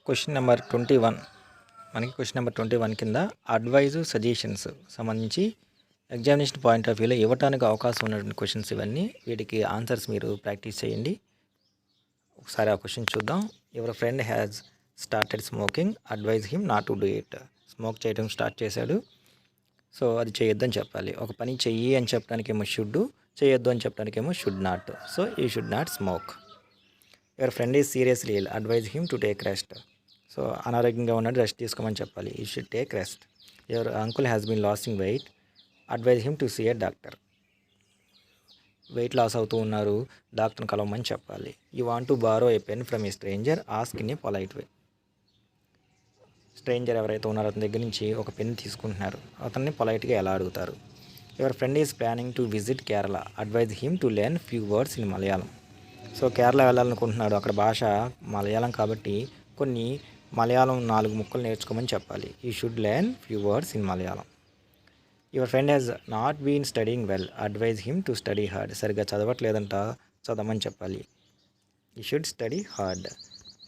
Question number 21 మనకి question number 21 కింద advice suggestions సంబంధించి ఎగ్జామినేషన్ పాయింట్ ఆఫ్ వ్యూలో ఇవ్వడానికి అవకాశం ఉన్నటువంటి క్వశ్చన్స్ ఇవన్నీ. వీటికి ఆన్సర్స్ మీరు ప్రాక్టీస్ చేయండి. ఒకసారి ఆ క్వశ్చన్ చూద్దాం. Your friend has started smoking, advise him not to do it. Smoke చేయడం స్టార్ట్ చేశాడు, సో అది చేయొద్దని చెప్పాలి. ఒక పని చెయ్యి అని చెప్పడానికేమో షుడ్, చేయొద్దు అని చెప్పడానికేమో should not. So you should not smoke. Your friend is seriously ill, advise him to take rest. So అనారోగ్యంగా ఉన్నాడు, రెస్ట్ తీసుకోమని చెప్పాలి. You should take rest. Your uncle has been losing weight, advise him to see a doctor. Weight loss అవుతూ ఉన్నారు, డాక్టర్ని కలవమని చెప్పాలి. You want to borrow a pen from a stranger, ask in a polite way. Stranger ఎవరైతే ఉన్నారో అతని దగ్గర నుంచి ఒక పెన్ తీసుకుంటున్నారు, అతన్ని పొలైట్గా ఎలా అడుగుతారు. Your friend is planning to visit Kerala, advise him to learn few words in Malayalam. So Kerala వెళ్ళాలనుకుంటున్నాడు, అక్కడ భాష మలయాళం కాబట్టి కొన్ని మలయాళం 4 ముక్కలు నేర్చుకోమని చెప్పాలి. You should learn few words in Malayalam. Your friend has not been studying well, advise him to study hard. సరిగ్గా చదవట్లేదంట, చదవమని చెప్పాలి. You should study hard.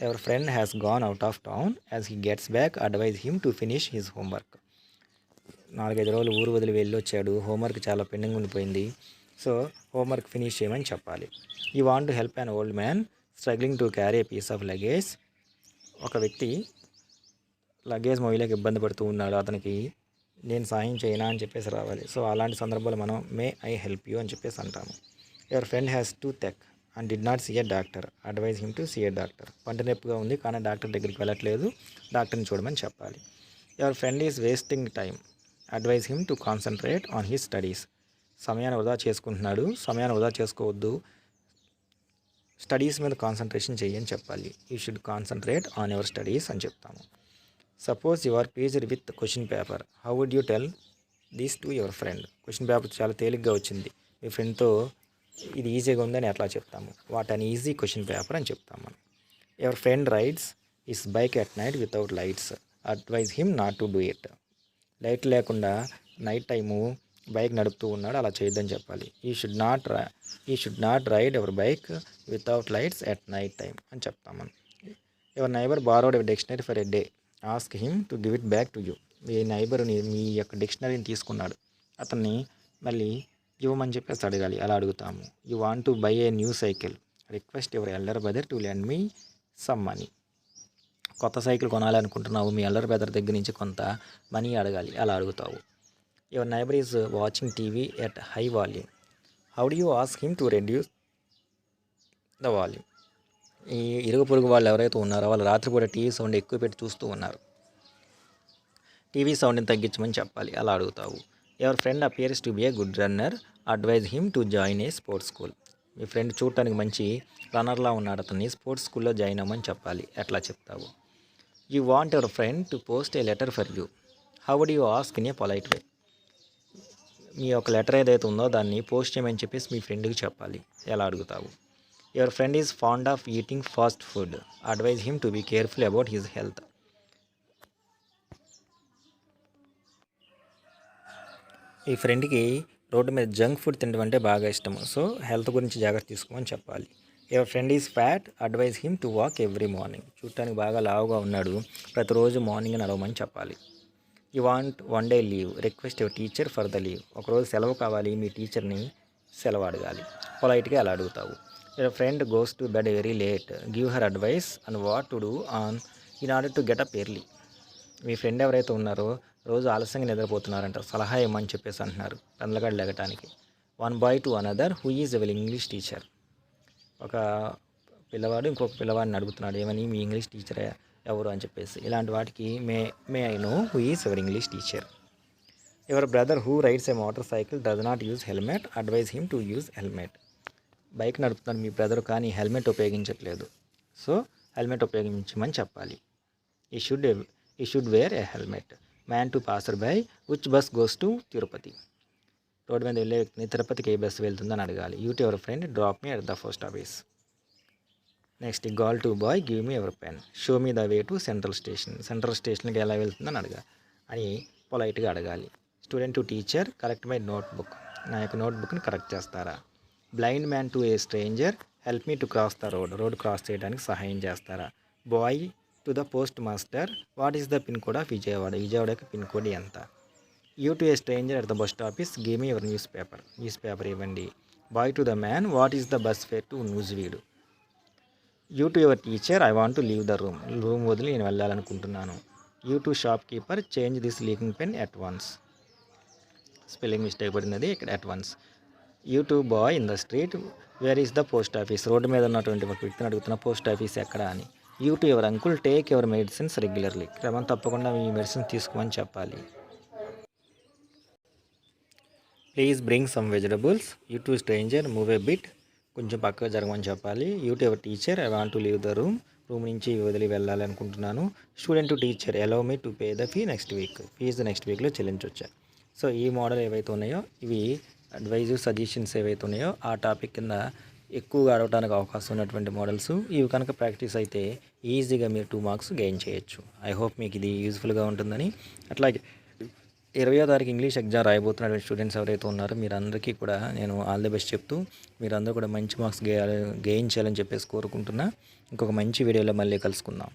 Your friend has gone out of town, as he gets back advise him to finish his homework. 4-5 రోజులు ఊరు వదిలి వెళ్ళొచ్చాడు, homework చాలా pending ఉండిపోయింది, సో హోంవర్క్ ఫినిష్ చేయమని చెప్పాలి. You want to help an old man struggling to carry a piece of luggage. ఒక వ్యక్తి లగేజ్ మోయలేక ఇబ్బంది పడుతూ ఉన్నాడు, అతనికి నేను సాయం చేయనా అని చెప్పేసి రావాలి. సో అలాంటి సందర్భాలు మనం మే ఐ హెల్ప్ యూ అని చెప్పేసి అంటాము. Your friend has toothache and did not see a doctor, advise him to see a doctor. పంట నొప్పిగా ఉంది కానీ డాక్టర్ దగ్గరికి వెళ్ళట్లేదు, డాక్టర్ని చూడమని చెప్పాలి. Your friend is wasting time, advise him to concentrate on his studies. సమయాన్ని వృధా చేసుకుంటున్నాడు, సమయాన్ని వృధా చేసుకోవద్దు, స్టడీస్ మీద కాన్సన్ట్రేషన్ చేయని చెప్పాలి. You should concentrate on your studies అని చెప్తాము. Suppose your paged with question paper, how would you tell this to your friend. Question paper చాలా తేలిగ్గా వచ్చింది, మీ ఫ్రెండ్తో ఇది ఈజీగా ఉందని ఎట్లా చెప్తాము. What an easy question paper అని చెప్తాము మనం. Your friend rides his bike at night without lights, advise him not to do it. Light లేకుండా నైట్ టైము బైక్ నడుపుతూ ఉన్నాడు, అలా చేయొద్దని చెప్పాలి. You should not ride your bike without lights at night time అని చెప్తాం మనం. Your neighbour borrowed your dictionary for a day, ask him to give it back to you. మీ నైబర్ని మీ యొక్క డిక్షనరీని తీసుకున్నాడు, అతన్ని మళ్ళీ ఇవ్వమని చెప్పేసి అడగాలి, అలా అడుగుతాము. You want to buy a new cycle, request your elder brother to lend me some money. కొత్త సైకిల్ కొనాలనుకుంటున్నావు, మీ ఎల్డర్ బ్రదర్ దగ్గర నుంచి కొంత మనీ అడగాలి, అలా అడుగుతావు. Your neighbour is watching TV at high volume, how do you ask him to reduce the volume. ఈ ఇరుగు పొరుగు వాళ్ళు ఎవరైతే ఉన్నారో వాళ్ళు రాత్రిపూట టీవీ సౌండ్ ఎక్కువ పెట్టి చూస్తూ ఉన్నారు, టీవీ సౌండ్ని తగ్గించమని చెప్పాలి, అలా అడుగుతావు. Your friend appears to be a good runner, advise him to join a sports school. మీ ఫ్రెండ్ చూడటానికి మంచి రన్నర్లా ఉన్నాడు, అతన్ని స్పోర్ట్స్ స్కూల్లో జాయిన్ అవ్వమని చెప్పాలి, ఎట్లా చెప్తావు. You want your friend to post a letter for you, how would you ask in a polite way. మీ యొక్క లెటర్ ఏదైతే ఉందో దాన్ని పోస్ట్ చేయమని చెప్పేసి మీ ఫ్రెండ్కి చెప్పాలి, ఎలా అడుగుతావు. Your friend is fond of eating fast food, advise him to be careful about his health. ఈ ఫ్రెండ్కి రోడ్డు మీద జంక్ ఫుడ్ తినడం అంటే బాగా ఇష్టము, సో హెల్త్ గురించి జాగ్రత్త తీసుకోమని చెప్పాలి. Your friend is fat, advise him to walk every morning. చూడటానికి బాగా లావుగా ఉన్నాడు, ప్రతిరోజు మార్నింగ్ నడవమని చెప్పాలి. You want 1 day leave, request your teacher for the leave. ఒకరోజు సెలవు కావాలి, మీ టీచర్ని సెలవు అడగాలి, పొలైట్గా అలా అడుగుతావు. Your friend goes to bed very late, give her advice and what to do in order to get up early. మీ ఫ్రెండ్ ఎవరైతే ఉన్నారో రోజు ఆలస్యంగా నిద్రపోతున్నారంట, సలహా ఇవ్వమని చెప్పేసి అంటున్నారు పెందలగాడు లెగటానికి. 1 boy to another who is ever English teacher. ఒక పిల్లవాడు ఇంకొక పిల్లవాడిని అడుగుతున్నాడు, ఏమని, మీ ఇంగ్లీష్ టీచర్ ఎవరు అని చెప్పేసి. ఇలాంటి వాటికి may I know who is ever English teacher. Your brother who rides a motorcycle does not use helmet, advise him to use helmet. Bike నడుపుతున్నాడు మీ బ్రదర్ కానీ హెల్మెట్ ఉపయోగించట్లేదు, సో హెల్మెట్ ఉపయోగించమని చెప్పాలి. He should wear a helmet. Man to passer by, which bus goes to Tirupati. రోడ్డు మీద వెళ్ళే వ్యక్తిని తిరుపతికి ఏ బస్సు వెళ్తుందని అడగాలి. You to your friend drop me at the post office. Next girl to boy give me your pen, show me the way to central station. Central స్టేషన్కి ఎలా వెళ్తుందని అని పొలైట్గా అడగాలి. Student to teacher correct my notebook, నా యొక్క నోట్బుక్ని correct చేస్తారా. Blind man to a stranger help me to cross the road, road cross చేయడానికి సహాయం చేస్తారా. Boy to the post master, what is the pin code of Vijayawada, Vijayawada యొక్క pin code ఎంత. You to a stranger at the bus office, give me your newspaper ఇవ్వండి. Boy to the man, what is the bus fare to Nuzvid. You to your teacher, I want to leave the room వదిలి నేను వెళ్ళాలనుకుంటున్నాను. You to shopkeeper, change this leaking pen at once. Spelling mistake పడినది ఇక్కడ at once. You to boy in the street, where is the post office, రోడ్డు మీద ఉన్నటువంటి ఒక వ్యక్తిని అడుగుతున్న పోస్ట్ ఆఫీస్ ఎక్కడ అని. You to your uncle, take your medicines regularly, క్రమం తప్పకుండా మీ మెడిసిన్ తీసుకోమని చెప్పాలి. Please bring some vegetables. You to stranger, move a bit, కొంచెం పక్కగా జరగమని చెప్పాలి. You to your teacher, I want to leave the room నుంచి వదిలి వెళ్ళాలి అనుకుంటున్నాను. Student to teacher, allow me to pay the fee next week, fee next వీక్లో చెల్లించవచ్చా. సో ఈ మోడల్ ఏవైతే ఉన్నాయో ఇవి అడ్వైజు సజెషన్స్ ఏవైతే ఉన్నాయో ఆ టాపిక్ కింద ఎక్కువగా అడగడానికి అవకాశం ఉన్నటువంటి మోడల్స్. ఇవి కనుక ప్రాక్టీస్ అయితే ఈజీగా మీరు 2 మార్క్స్ గెయిన్ చేయొచ్చు. ఐ హోప్ మీకు ఇది యూజ్ఫుల్గా ఉంటుందని. అట్లాగే 20వ తారీఖు ఇంగ్లీష్ ఎగ్జామ్ రాయబోతున్నటువంటి స్టూడెంట్స్ ఎవరైతే ఉన్నారో మీరందరికీ కూడా నేను ఆల్ ది బెస్ట్ చెప్తూ మీరందరూ కూడా మంచి మార్క్స్ గెయిన్ చేయాలని చెప్పేసి కోరుకుంటున్నా. ఇంకొక మంచి వీడియోలో మళ్ళీ కలుసుకుందాం.